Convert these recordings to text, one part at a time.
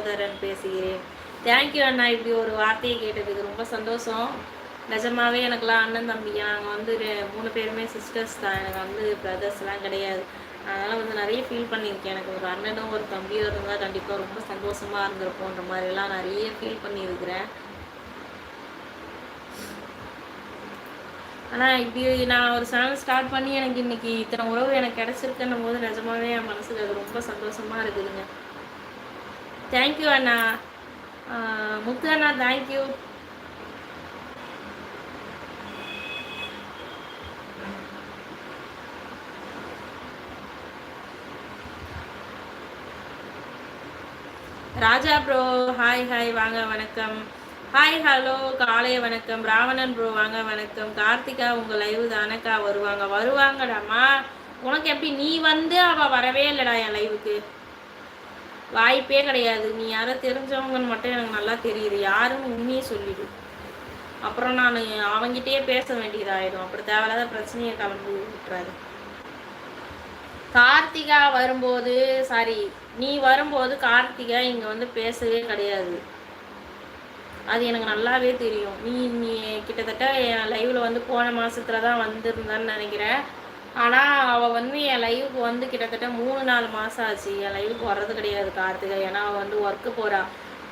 சகோதரன் பேசுகிறேன். தேங்க்யூ அண்ணா, இப்படி ஒரு வார்த்தையை கேட்டதுக்கு ரொம்ப சந்தோஷம். நிஜமாவே எனக்குலாம் அண்ணன் தம்பிங்க, நாங்கள் வந்து 3 பேருமே சிஸ்டர்ஸ் தான், எனக்கு வந்து பிரதர்ஸ்லாம் கிடையாது. அதனால் வந்து நிறைய ஃபீல் பண்ணியிருக்கேன். எனக்கு ஒரு அண்ணனும் ஒரு தம்பியும் இருந்தால் கண்டிப்பாக ரொம்ப சந்தோஷமாக இருந்திருப்போன்ற மாதிரிலாம் நிறைய ஃபீல் பண்ணியிருக்கிறேன். ஆனால் இப்படி நான் ஒரு சேனல் ஸ்டார்ட் பண்ணி எனக்கு இன்றைக்கி இத்தனை உறவு எனக்கு கிடச்சிருக்குன்னும் போது நிஜமாவே என் மனசுக்கு அது ரொம்ப சந்தோஷமாக இருக்குதுங்க. தேங்க்யூ அண்ணா. முத்து அண்ணா தேங்க்யூ. ராஜா ப்ரோ ஹாய் ஹாய் வாங்க வணக்கம். ஹாய் ஹலோ காலை வணக்கம். ராவணன் ப்ரோ வாங்க வணக்கம். கார்த்திகா உங்கள் லைவ் தானக்கா வருவாங்கடாமா. உனக்கு எப்படி நீ வந்து அவள் வரவே இல்லைடா என் லைவுக்கு, வாய்ப்பே கிடையாது. நீ யாரோ தெரிஞ்சவங்கன்னு மட்டும் எனக்கு நல்லா தெரியுது, யாருன்னு உண்மையே சொல்லிடு. அப்புறம் நான் அவங்கிட்டே பேச வேண்டியதாயிடும், அப்புறம் தேவையில்லாத பிரச்சனையை கலந்து விட்டுறாரு. கார்த்திகா வரும்போது சாரி நீ வரும்போது கார்த்திகா இங்கே வந்து பேசவே கிடையாது, அது எனக்கு நல்லாவே தெரியும். நீ கிட்டத்தட்ட என் லைவில் வந்து போன மாதத்துல தான் வந்திருந்தான்னு நினைக்கிறேன். ஆனால் அவள் வந்து என் லைவுக்கு வந்து கிட்டத்தட்ட 3-4 மாதம் ஆச்சு. என் லைவுக்கு வர்றது கிடையாது கார்த்திகா, ஏன்னா அவள் வந்து ஒர்க்கு போகிறா.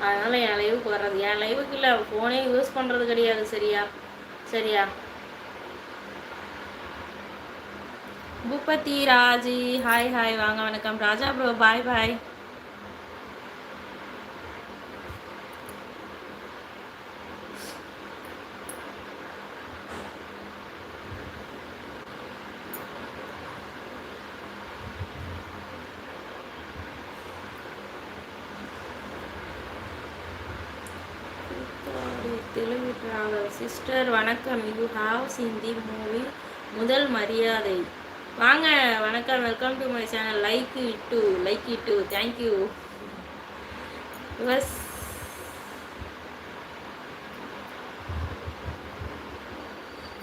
அதனால் என் லைவுக்கு வர்றது, என் லைவுக்கு இல்லை, ஃபோனே யூஸ் பண்ணுறது கிடையாது. சரியா பூபதி ராஜி ஹாய் ஹாய் வாங்க வணக்கம். ராஜா ப்ரோ பாய் பாய். தெலுங்கு டிராவல் சிஸ்டர் வணக்கம். You have seen the movie முதல் மரியாதை. வாங்க வணக்கம், welcome to my channel. Like இட்டு தேங்க்யூ. பஸ்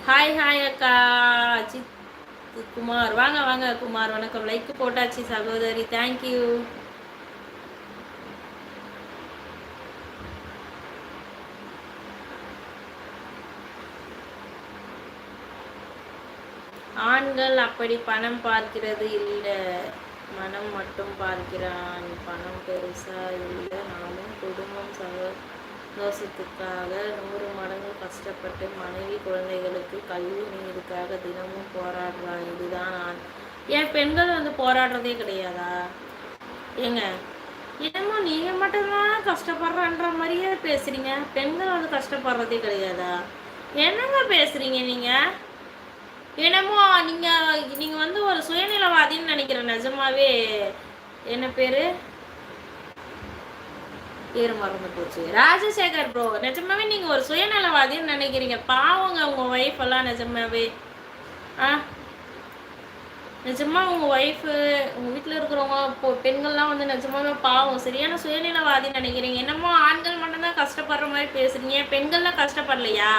ஹாய் ஹாய் அக்கா அஜித் குமார் வாங்க வாங்க குமார் வணக்கம். லைக் போட்டாச்சு சகோதரி, தேங்க்யூ. ஆண்கள் அப்படி பணம் பார்க்கிறது இல்லை, மனம் மட்டும் பார்க்கிறான். பணம் பெருசா இல்லை, நாமும் குடும்பம் சந்தோஷத்துக்காக 100 மடங்கு கஷ்டப்பட்டு மனைவி குழந்தைகளுக்கு கல்வி நீருக்காக தினமும் போராடுறான். இதுதான் நான். ஏன் பெண்கள் வந்து போராடுறதே கிடையாதா? ஏங்க என்னமோ நீங்க மட்டும்தான் கஷ்டப்படுறன்ற மாதிரியே பேசுறீங்க, பெண்கள் வந்து கஷ்டப்படுறதே கிடையாதா? என்னங்க பேசுறீங்க நீங்க? என்னமோ நீங்க வந்து ஒரு சுயநலவாதின்னு நினைக்கிறேன். நிஜமாவே என்ன பேரு மறந்து போச்சு, ராஜசேகர் ப்ரோ. நிஜமாவே நீங்க ஒரு சுயநலவாதின்னு நினைக்கிறீங்க. பாவங்க உங்க ஒய்ஃப் எல்லாம். நிஜமாவே நிஜமா உங்க ஒய்ஃபு உங்க வீட்டில் இருக்கிறவங்க பெண்கள்லாம் வந்து நிஜமாவே பாவம், சரியான சுயநலவாதின்னு நினைக்கிறீங்க. என்னமோ ஆண்கள் மட்டும்தான் கஷ்டப்படுற மாதிரி பேசுறீங்க, பெண்கள்லாம் கஷ்டப்படலையா?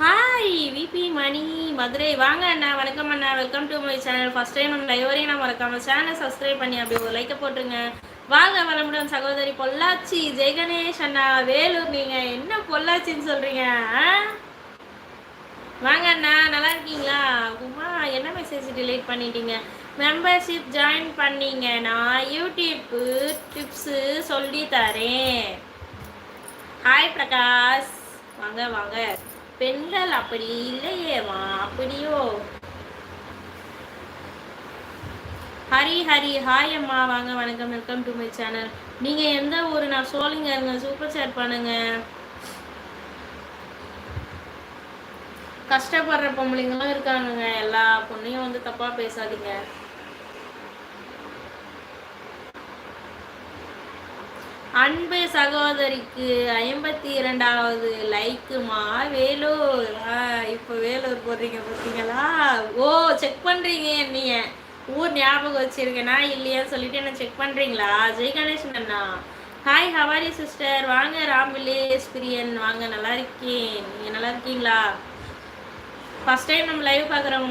ஹாய் விபி மணி மதுரை வாங்க அண்ணா வணக்கம் அண்ணா, welcome to my channel. First time நம்ம லைவ் வரையும் நான் மறக்காம சேனலை சப்ஸ்கிரைப் பண்ணி அப்படியே ஒரு லைக்கை போட்டுருங்க. வாங்க வளமுடன் சகோதரி. பொள்ளாச்சி ஜெயகணேஷ் அண்ணா வேலூர். நீங்க என்ன பொள்ளாச்சின்னு சொல்றீங்க? வாங்க அண்ணா, நல்லா இருக்கீங்களா? உமா என்ன மெசேஜ் டிலீட் பண்ணிட்டீங்க? மெம்பர்ஷிப் ஜாயின் பண்ணீங்க, நான் யூடியூப் டிப்ஸு சொல்லி தரேன். ஹாய் பிரகாஷ் வாங்க வாங்க. பெண்கள் அப்படி இல்லையேமா, அப்படியோ? ஹரி ஹாய் அம்மா வாங்க வணக்கம், வெல்கம் டு மை சேனல். நீங்க எந்த ஊரு? நான் சோழிங்க இருங்க, சூப்பர் சேட் பண்ணுங்க. கஷ்டப்படுற பொம்பளைங்களும் இருக்கானுங்க, எல்லா பொண்ணையும் வந்து தப்பா பேசாதீங்க. அன்பு சகோதரிக்கு 52வது லைக்குமா வேலூர். இப்போ வேலூர் போடுறீங்க பார்த்தீங்களா? ஓ செக் பண்ணுறீங்க, நீங்க ஊர் ஞாபகம் வச்சிருக்கேனா இல்லையா சொல்லிட்டு என்ன செக் பண்ணுறீங்களா? ஜெய் கணேசன் அண்ணா ஹாய் ஹவாரி சிஸ்டர். வாங்க ராம் வில்லேஜ் பிரியன் வாங்க, நல்லா இருக்கேன். நீங்கள் நல்லா இருக்கீங்களா? ஃபர்ஸ்ட் டைம் நம்ம லைவ் பார்க்குறவங்க